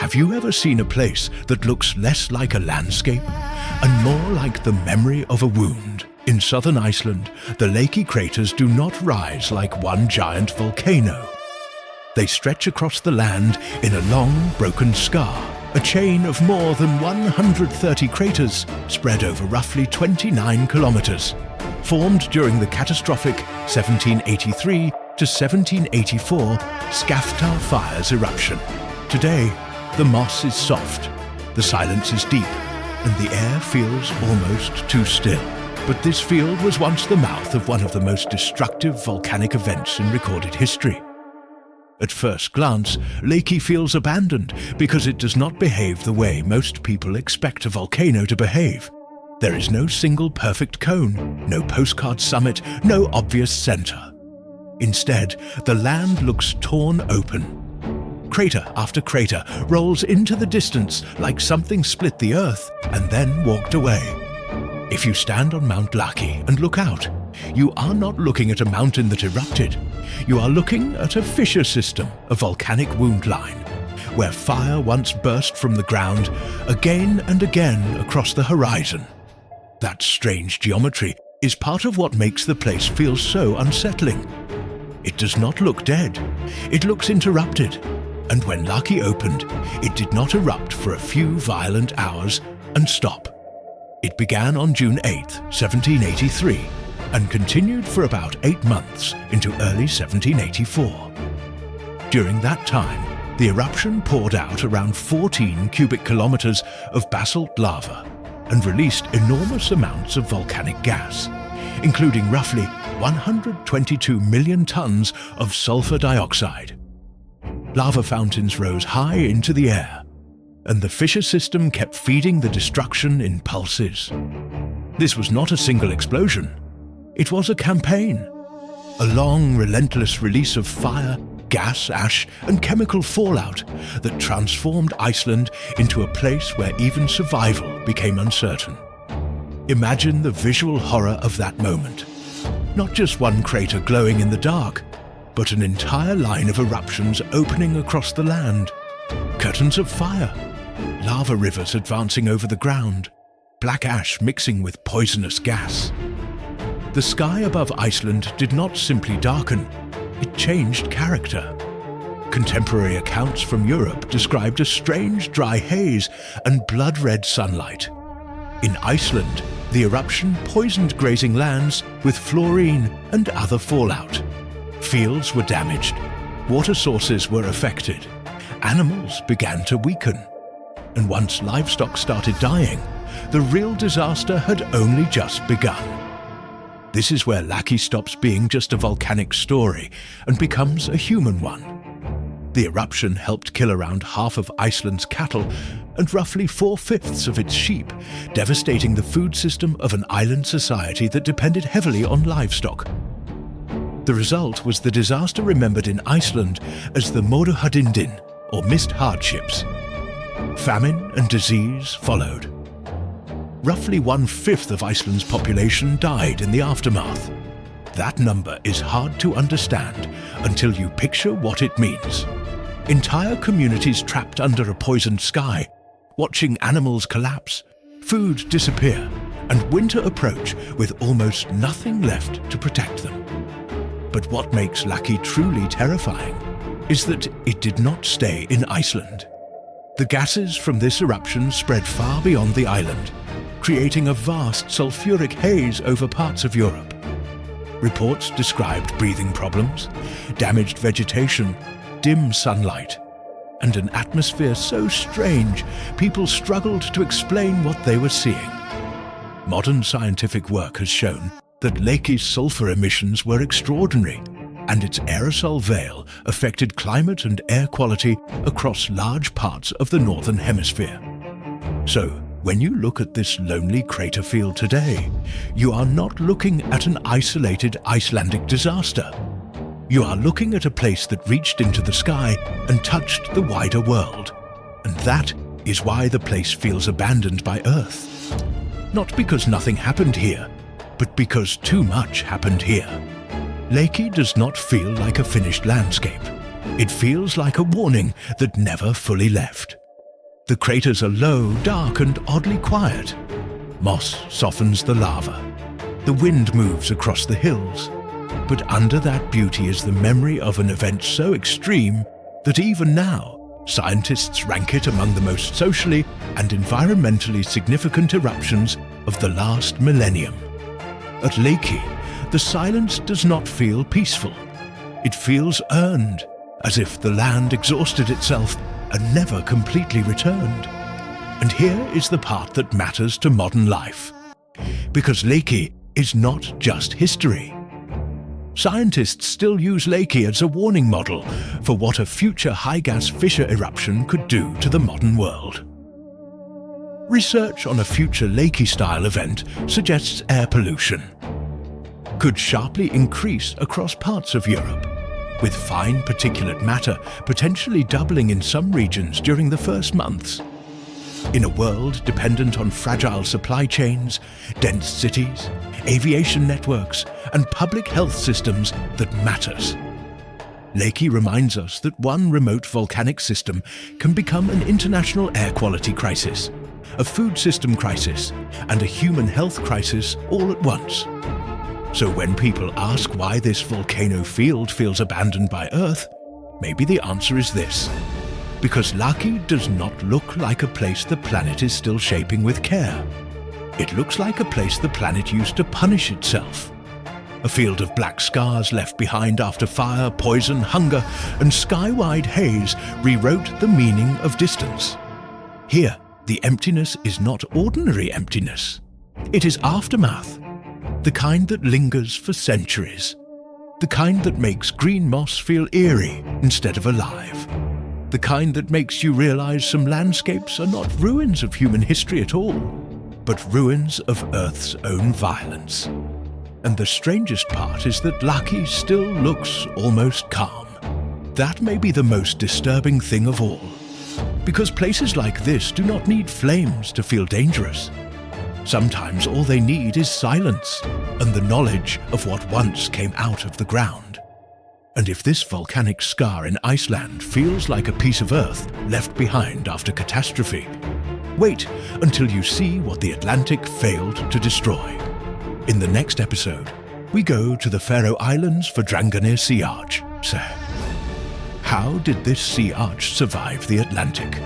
Have you ever seen a place that looks less like a landscape and more like the memory of a wound? In southern Iceland, the Laki craters do not rise like one giant volcano. They stretch across the land in a long, broken scar, a chain of more than 130 craters spread over roughly 29 kilometers, formed during the catastrophic 1783 to 1784 Skaftá Fires eruption. Today, the moss is soft, the silence is deep, and the air feels almost too still. But this field was once the mouth of one of the most destructive volcanic events in recorded history. At first glance, Laki feels abandoned because it does not behave the way most people expect a volcano to behave. There is no single perfect cone, no postcard summit, no obvious center. Instead, the land looks torn open. Crater after crater rolls into the distance like something split the earth and then walked away. If you stand on Mount Laki and look out, you are not looking at a mountain that erupted. You are looking at a fissure system, a volcanic wound line, where fire once burst from the ground again and again across the horizon. That strange geometry is part of what makes the place feel so unsettling. It does not look dead. It looks interrupted. And when Laki opened, it did not erupt for a few violent hours and stop. It began on June 8, 1783, and continued for about 8 months into early 1784. During that time, the eruption poured out around 14 cubic kilometers of basalt lava and released enormous amounts of volcanic gas, including roughly 122 million tons of sulfur dioxide. Lava fountains rose high into the air, and the fissure system kept feeding the destruction in pulses. This was not a single explosion. It was a campaign. A long, relentless release of fire, gas, ash, and chemical fallout that transformed Iceland into a place where even survival became uncertain. Imagine the visual horror of that moment. Not just one crater glowing in the dark, but an entire line of eruptions opening across the land. Curtains of fire, lava rivers advancing over the ground, black ash mixing with poisonous gas. The sky above Iceland did not simply darken, it changed character. Contemporary accounts from Europe described a strange dry haze and blood-red sunlight. In Iceland, the eruption poisoned grazing lands with fluorine and other fallout. Fields were damaged, water sources were affected, animals began to weaken. And once livestock started dying, the real disaster had only just begun. This is where Laki stops being just a volcanic story and becomes a human one. The eruption helped kill around half of Iceland's cattle and roughly 4/5 of its sheep, devastating the food system of an island society that depended heavily on livestock. The result was the disaster remembered in Iceland as the Moruhadindin, or missed hardships. Famine and disease followed. Roughly 1/5 of Iceland's population died in the aftermath. That number is hard to understand until you picture what it means. Entire communities trapped under a poisoned sky, watching animals collapse, food disappear, and winter approach with almost nothing left to protect them. But what makes Laki truly terrifying is that it did not stay in Iceland. The gases from this eruption spread far beyond the island, creating a vast sulfuric haze over parts of Europe. Reports described breathing problems, damaged vegetation, dim sunlight, and an atmosphere so strange people struggled to explain what they were seeing. Modern scientific work has shown that Laki's sulfur emissions were extraordinary, and its aerosol veil affected climate and air quality across large parts of the northern hemisphere. So, when you look at this lonely crater field today, you are not looking at an isolated Icelandic disaster. You are looking at a place that reached into the sky and touched the wider world. And that is why the place feels abandoned by Earth. Not because nothing happened here, but because too much happened here. Laki does not feel like a finished landscape. It feels like a warning that never fully left. The craters are low, dark, and oddly quiet. Moss softens the lava. The wind moves across the hills. But under that beauty is the memory of an event so extreme that even now, scientists rank it among the most socially and environmentally significant eruptions of the last millennium. At Laki, the silence does not feel peaceful. It feels earned, as if the land exhausted itself and never completely returned. And here is the part that matters to modern life. Because Laki is not just history. Scientists still use Laki as a warning model for what a future high-gas fissure eruption could do to the modern world. Research on a future Laki-style event suggests air pollution could sharply increase across parts of Europe, with fine particulate matter potentially doubling in some regions during the first months. In a world dependent on fragile supply chains, dense cities, aviation networks, and public health systems that matters. Laki reminds us that one remote volcanic system can become an international air quality crisis, a food system crisis, and a human health crisis all at once. So when people ask why this volcano field feels abandoned by Earth, maybe the answer is this. Because Laki does not look like a place the planet is still shaping with care. It looks like a place the planet used to punish itself. A field of black scars left behind after fire, poison, hunger, and sky-wide haze rewrote the meaning of distance. Here, the emptiness is not ordinary emptiness. It is aftermath, the kind that lingers for centuries, the kind that makes green moss feel eerie instead of alive. The kind that makes you realize some landscapes are not ruins of human history at all, but ruins of Earth's own violence. And the strangest part is that Laki still looks almost calm. That may be the most disturbing thing of all, because places like this do not need flames to feel dangerous. Sometimes all they need is silence and the knowledge of what once came out of the ground. And if this volcanic scar in Iceland feels like a piece of Earth left behind after catastrophe, wait until you see what the Atlantic failed to destroy. In the next episode, we go to the Faroe Islands for Drangarnir Sea Arch. So, how did this sea arch survive the Atlantic?